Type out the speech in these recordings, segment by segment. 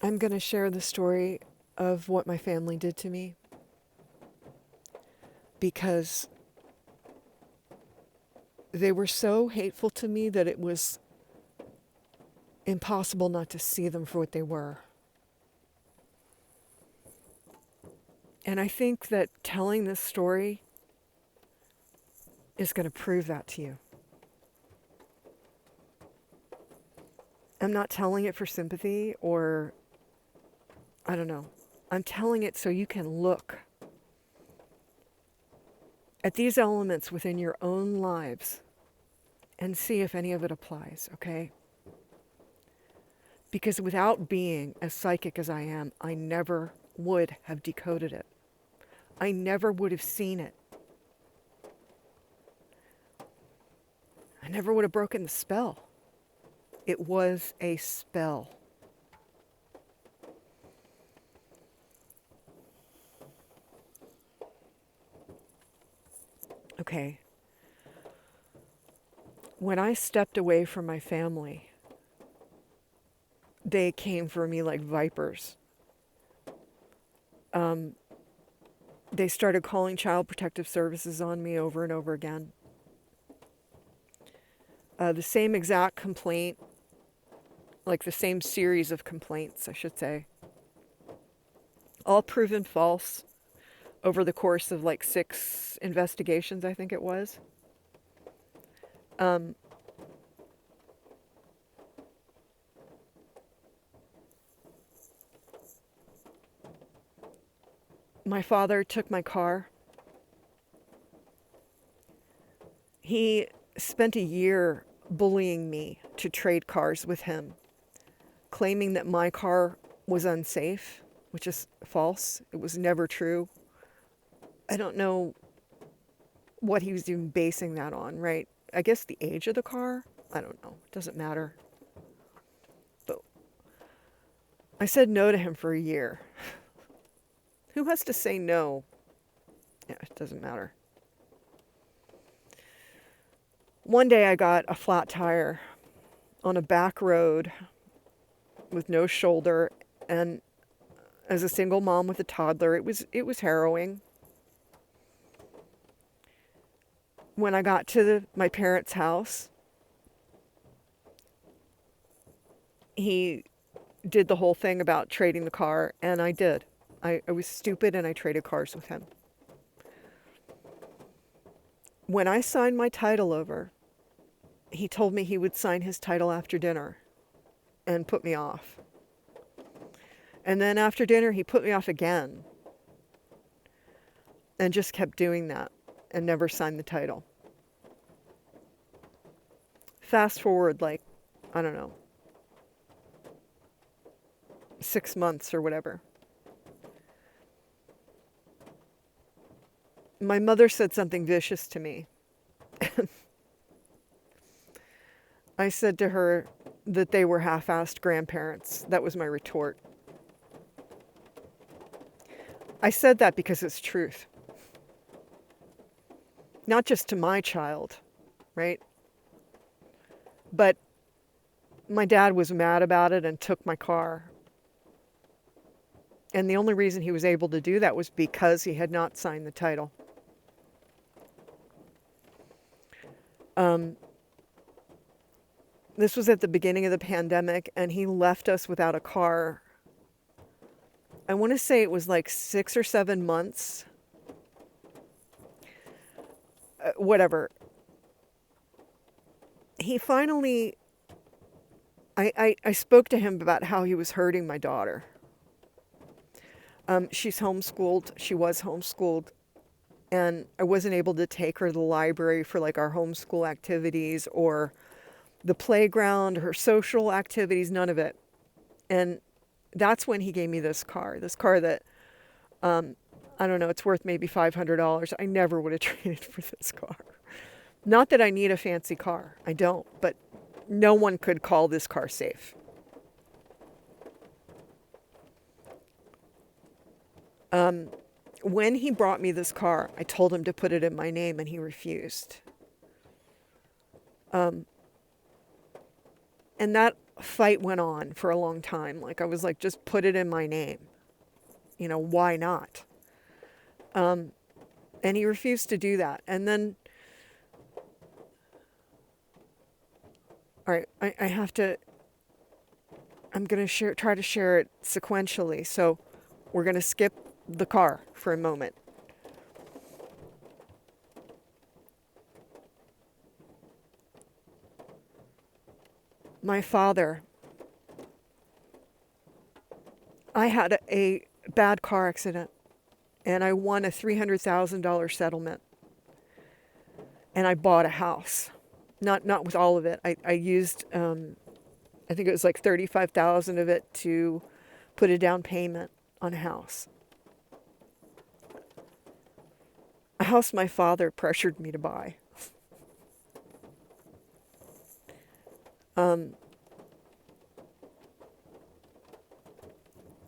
I'm going to share the story of what my family did to me because they were so hateful to me that it was impossible not to see them for what they were. And I think that telling this story is going to prove that to you. I'm not telling it for sympathy or, I don't know. I'm telling it so you can look at these elements within your own lives and see if any of it applies, okay? Because without being as psychic as I am, I never would have decoded it. I never would have seen it. I never would have broken the spell. It was a spell. Okay. When I stepped away from my family, they came for me like vipers. They started calling Child Protective Services on me over and over again. The same exact complaint, like the same series of complaints, I should say, all proven false over the course of like 6 investigations, I think it was. My father took my car. He spent a year bullying me to trade cars with him, claiming that my car was unsafe, which is false. It was never true. I don't know what he was even basing that on, right? I guess the age of the car? I don't know. It doesn't matter. But I said no to him for a year. Who has to say no? Yeah, it doesn't matter. One day I got a flat tire on a back road with no shoulder, and as a single mom with a toddler, it was harrowing. When I got to my parents' house, he did the whole thing about trading the car, and I did. I was stupid and I traded cars with him. When I signed my title over, he told me he would sign his title after dinner and put me off. And then after dinner, he put me off again and just kept doing that and never signed the title. Fast forward, like, I don't know, 6 months or whatever. My mother said something vicious to me. I said to her that they were half-assed grandparents. That was my retort. I said that because it's truth. Not just to my child, right? But my dad was mad about it and took my car. And the only reason he was able to do that was because he had not signed the title. This was at the beginning of the pandemic, and he left us without a car. I want to say it was like 6 or 7 months. Whatever. He finally, I spoke to him about how he was hurting my daughter. She's homeschooled. She was homeschooled. And I wasn't able to take her to the library for like our homeschool activities or the playground, her social activities, none of it. And that's when he gave me this car that, I don't know, it's worth maybe $500. I never would have traded for this car. Not that I need a fancy car. I don't, but no one could call this car safe. When he brought me this car, I told him to put it in my name and he refused. And that fight went on for a long time. Like, I was like, just put it in my name. You know, why not? And he refused to do that. And then, all right, I have to, I'm going to try to share it sequentially. So we're going to skip the car for a moment. My father, I had a bad car accident and I won a $300,000 settlement. And I bought a house. Not with all of it. I used, I think it was like 35,000 of it to put a down payment on a house. A house my father pressured me to buy.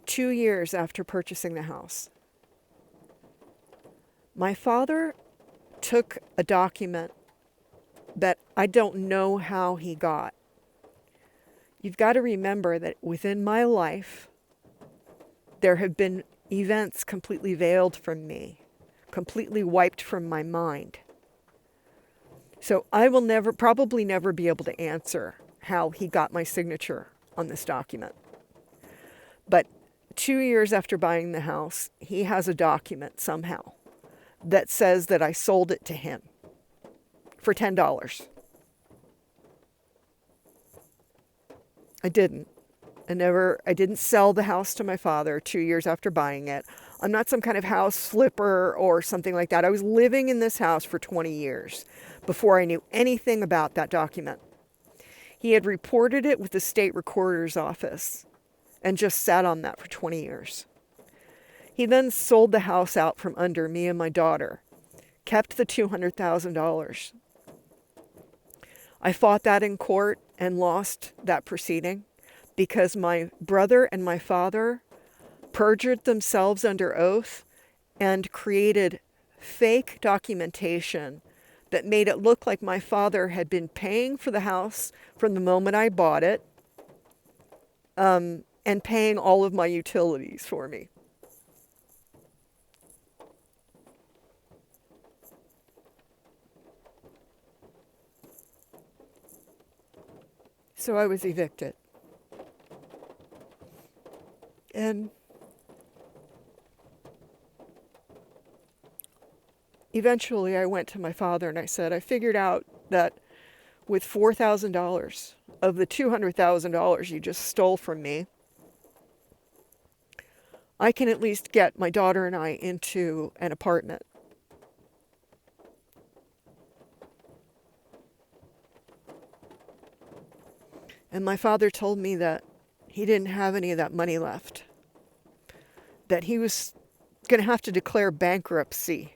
2 years after purchasing the house, my father took a document that I don't know how he got. You've got to remember that within my life, there have been events completely veiled from me, completely wiped from my mind. So I will probably never be able to answer how he got my signature on this document. But 2 years after buying the house, he has a document somehow that says that I sold it to him for $10. I didn't. I didn't sell the house to my father 2 years after buying it. I'm not some kind of house flipper or something like that. I was living in this house for 20 years before I knew anything about that document. He had reported it with the state recorder's office and just sat on that for 20 years. He then sold the house out from under me and my daughter, kept the $200,000. I fought that in court and lost that proceeding because my brother and my father perjured themselves under oath and created fake documentation that made it look like my father had been paying for the house from the moment I bought it, and paying all of my utilities for me. So I was evicted. And eventually I went to my father and I said, I figured out that with $4,000 of the $200,000 you just stole from me, I can at least get my daughter and I into an apartment. And my father told me that he didn't have any of that money left, that he was going to have to declare bankruptcy.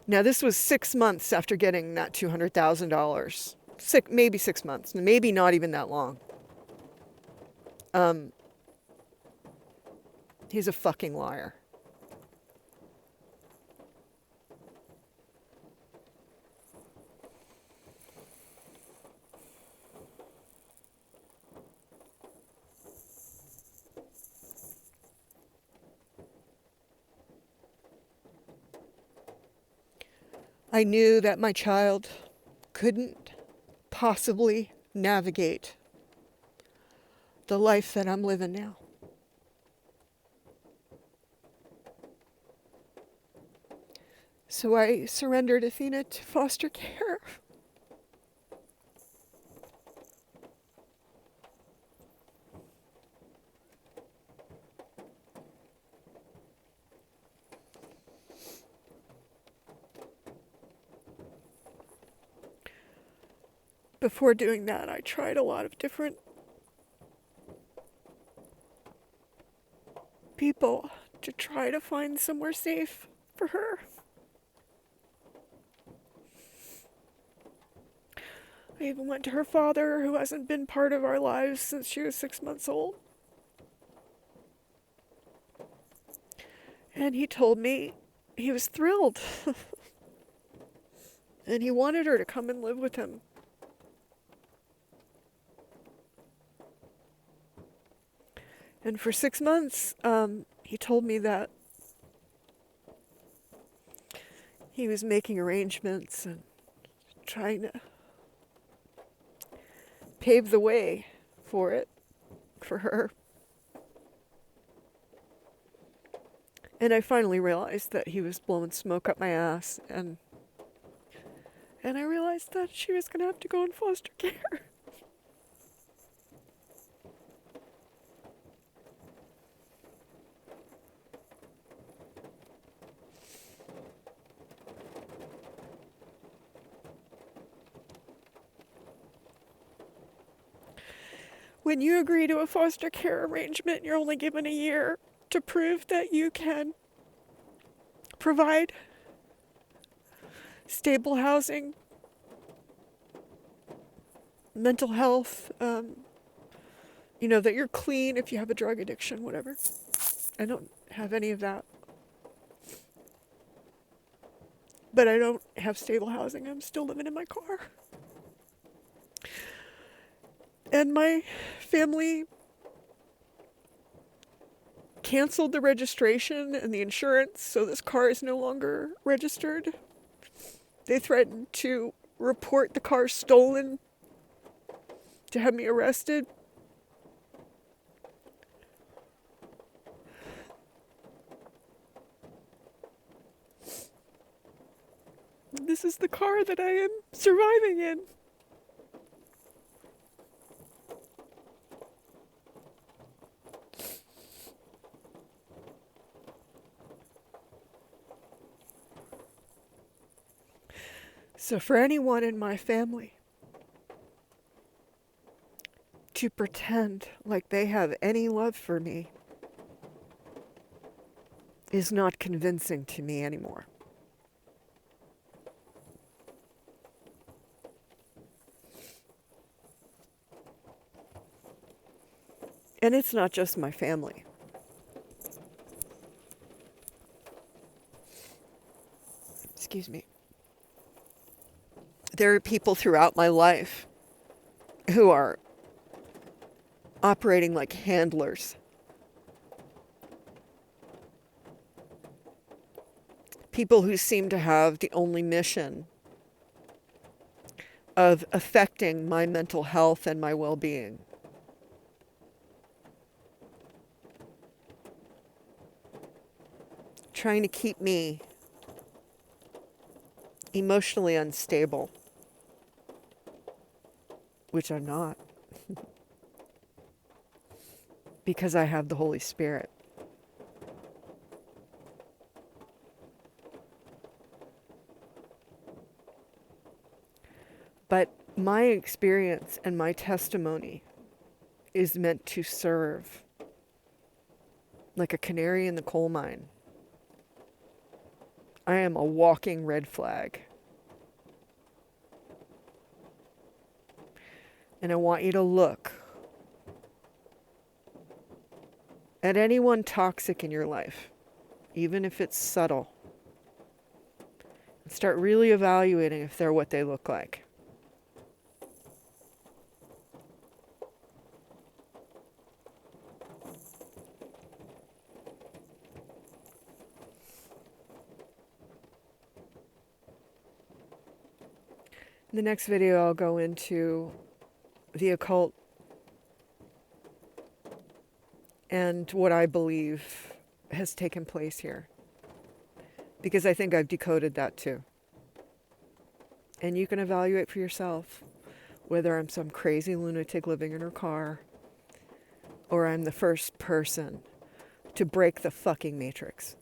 Now, this was 6 months after getting that $200,000. Maybe 6 months, maybe not even that long. He's a fucking liar. I knew that my child couldn't possibly navigate the life that I'm living now. So I surrendered Athena to foster care. Before doing that, I tried a lot of different people to try to find somewhere safe for her. I even went to her father, who hasn't been part of our lives since she was 6 months old. And he told me he was thrilled. And he wanted her to come and live with him. And for 6 months, he told me that he was making arrangements and trying to pave the way for it, for her. And I finally realized that he was blowing smoke up my ass, and I realized that she was going to have to go in foster care. When you agree to a foster care arrangement, you're only given a year to prove that you can provide stable housing, mental health, that you're clean if you have a drug addiction, whatever. I don't have any of that. But I don't have stable housing. I'm still living in my car. And my family canceled the registration and the insurance, so this car is no longer registered. They threatened to report the car stolen, to have me arrested. This is the car that I am surviving in. So for anyone in my family to pretend like they have any love for me is not convincing to me anymore. And it's not just my family. Excuse me. There are people throughout my life who are operating like handlers. People who seem to have the only mission of affecting my mental health and my well-being. Trying to keep me emotionally unstable, which I'm not, because I have the Holy Spirit. But my experience and my testimony is meant to serve like a canary in the coal mine. I am a walking red flag. And I want you to look at anyone toxic in your life, even if it's subtle, and start really evaluating if they're what they look like. In the next video, I'll go into the occult and what I believe has taken place here, because I think I've decoded that too. And you can evaluate for yourself whether I'm some crazy lunatic living in her car or I'm the first person to break the fucking matrix.